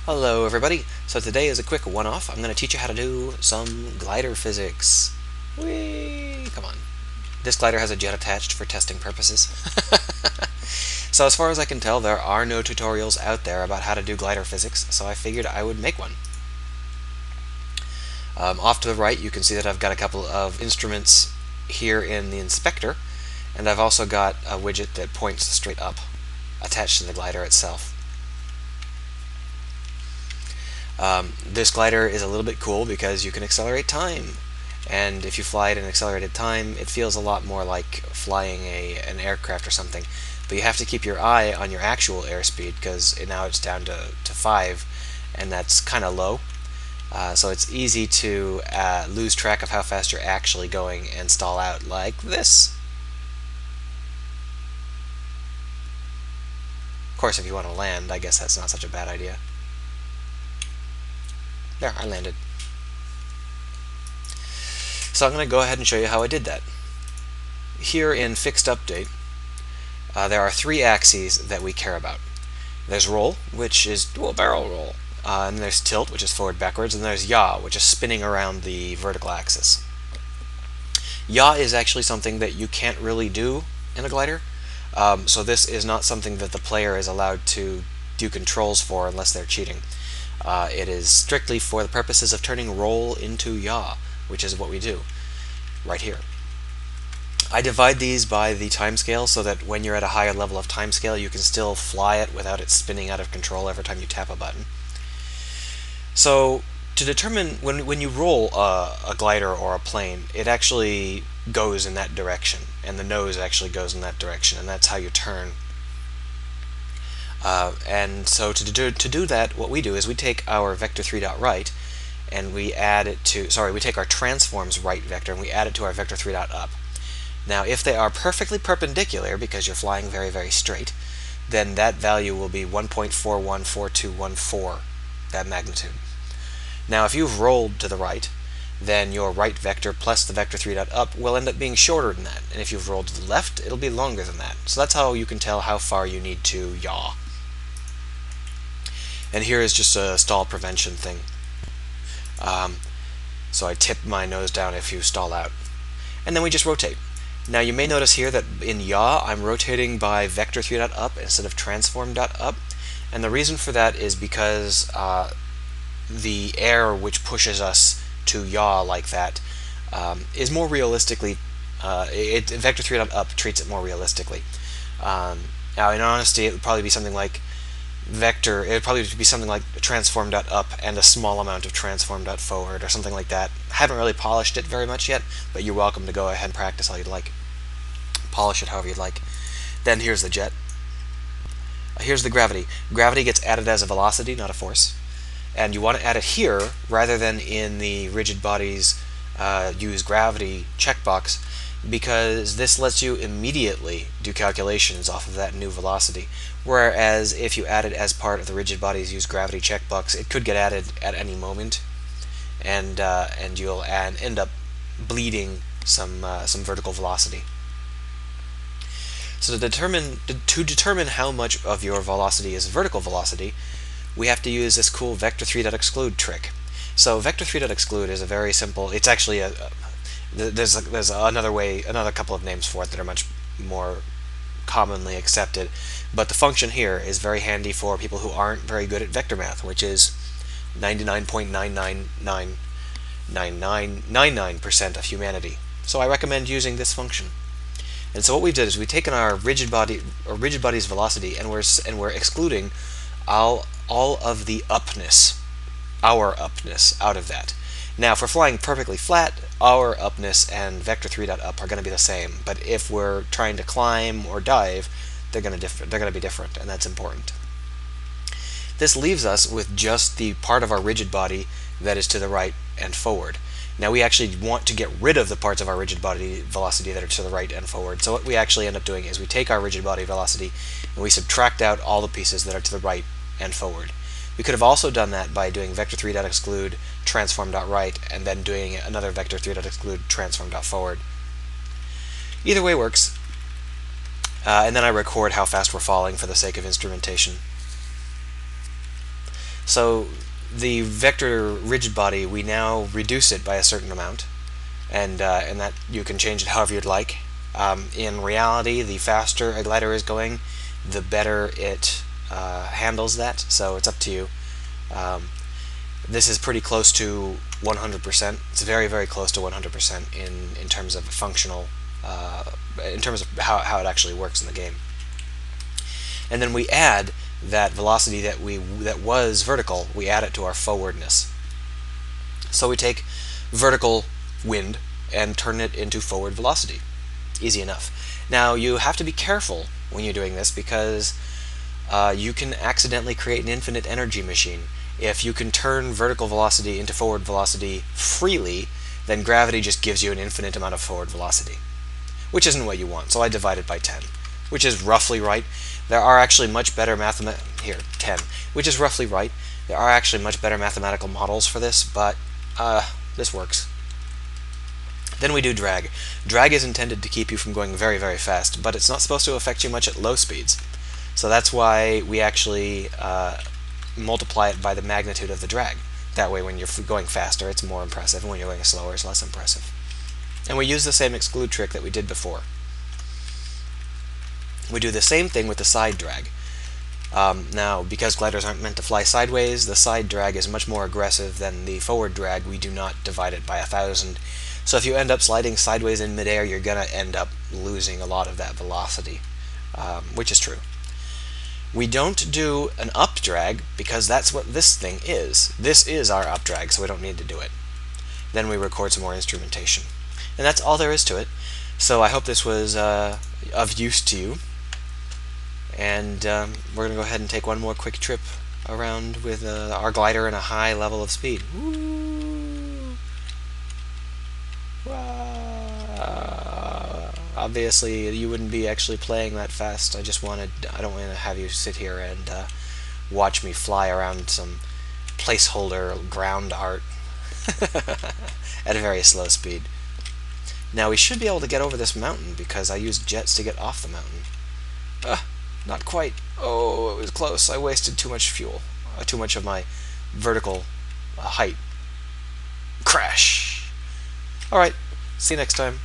Hello everybody. So today is a quick one-off. I'm going to teach you how to do some glider physics. Whee! Come on. This glider has a jet attached for testing purposes. So as far as I can tell, there are no tutorials out there about how to do glider physics, so I figured I would make one. Off to the right, you can see that I've got a couple of instruments here in the inspector, and I've also got a widget that points straight up, attached to the glider itself. This glider is a little bit cool because you can accelerate time, and if you fly at an accelerated time, it feels a lot more like flying an aircraft or something. But you have to keep your eye on your actual airspeed because now it's down to 5, and that's kind of low. So it's easy to lose track of how fast you're actually going and stall out like this. Of course, if you want to land, I guess that's not such a bad idea. There, I landed. So I'm going to go ahead and show you how I did that. Here in Fixed Update, there are 3 axes that we care about. There's roll, which is barrel roll. And there's tilt, which is forward backwards, and there's yaw, which is spinning around the vertical axis. Yaw is actually something that you can't really do in a glider, so this is not something that the player is allowed to do controls for unless they're cheating. It is strictly for the purposes of turning roll into yaw, which is what we do right here. I divide these by the timescale so that when you're at a higher level of timescale, you can still fly it without it spinning out of control every time you tap a button. So to determine when you roll a glider or a plane, it actually goes in that direction, and the nose actually goes in that direction, and that's how you turn. And so to do that, what we do is we take our vector3.right and we add it to, we take our transforms right vector and we add it to our vector3.up. Now if they are perfectly perpendicular, because you're flying very, very straight, then that value will be 1.414214, that magnitude. Now if you've rolled to the right, then your right vector plus the vector3.up will end up being shorter than that, and if you've rolled to the left, it'll be longer than that. So that's how you can tell how far you need to yaw. And here is just a stall prevention thing. So I tip my nose down if you stall out. And then we just rotate. Now you may notice here that in yaw I'm rotating by vector3.up instead of transform.up. And the reason for that is because the air which pushes us to yaw like that is more realistically, vector3.up treats it more realistically. Now in honesty, it would probably be something like it would probably be something like transform.up and a small amount of transform.forward or something like that. I haven't really polished it very much yet, but you're welcome to go ahead and practice how you'd like. Polish it however you'd like. Then here's the jet. Here's the gravity. Gravity gets added as a velocity, not a force. And you want to add it here rather than in the rigid bodies use gravity checkbox, because this lets you immediately do calculations off of that new velocity. Whereas if you add it as part of the rigid bodies use gravity checkbox, it could get added at any moment, and you'll end up bleeding some vertical velocity. So to determine how much of your velocity is vertical velocity, we have to use this cool vector3.exclude trick. So vector3.exclude is a very simple. It's actually there's another couple of names for it that are much more commonly accepted, but the function here is very handy for people who aren't very good at vector math, which is 99.9999999% of humanity. So I recommend using this function. And so what we did is we've taken our rigid body's velocity, and we're excluding all of the upness, our upness, out of that. Now, if we're flying perfectly flat, our upness and vector3.up are going to be the same. But if we're trying to climb or dive, they're going to be different, and that's important. This leaves us with just the part of our rigid body that is to the right and forward. Now we actually want to get rid of the parts of our rigid body velocity that are to the right and forward. So what we actually end up doing is we take our rigid body velocity and we subtract out all the pieces that are to the right and forward. We could have also done that by doing vector3.exclude transform.right and then doing another vector3.exclude transform.forward. Either way works. And then I record how fast we're falling for the sake of instrumentation. So the vector rigid body, we now reduce it by a certain amount, and that you can change it however you'd like. In reality, the faster a glider is going, the better it handles that, so it's up to you. This is pretty close to 100%. It's very, very close to 100% in terms of functional, in terms of how it actually works in the game. And then we add that velocity that was vertical, we add it to our forwardness. So we take vertical wind and turn it into forward velocity. Easy enough. Now you have to be careful when you're doing this, because you can accidentally create an infinite energy machine. If you can turn vertical velocity into forward velocity freely, then gravity just gives you an infinite amount of forward velocity, which isn't what you want. So I divide it by 10, which is roughly right. There are actually much better 10, which is roughly right. There are actually much better mathematical models for this, but this works. Then we do drag. Drag is intended to keep you from going very, very fast, but it's not supposed to affect you much at low speeds. So that's why we actually multiply it by the magnitude of the drag. That way when you're going faster, it's more impressive, and when you're going slower, it's less impressive. And we use the same exclude trick that we did before. We do the same thing with the side drag. Now, because gliders aren't meant to fly sideways, the side drag is much more aggressive than the forward drag. We do not divide it by 1,000. So if you end up sliding sideways in midair, you're going to end up losing a lot of that velocity, which is true. We don't do an up drag, because that's what this thing is. This is our up drag, so we don't need to do it. Then we record some more instrumentation. And that's all there is to it. So I hope this was of use to you. And we're going to go ahead and take one more quick trip around with our glider in a high level of speed. Woo! Obviously, you wouldn't be actually playing that fast. I don't want to have you sit here and watch me fly around some placeholder ground art at a very slow speed. Now we should be able to get over this mountain, because I used jets to get off the mountain. Not quite. Oh, it was close. I wasted too much fuel. Too much of my vertical height. Crash. Alright, see you next time.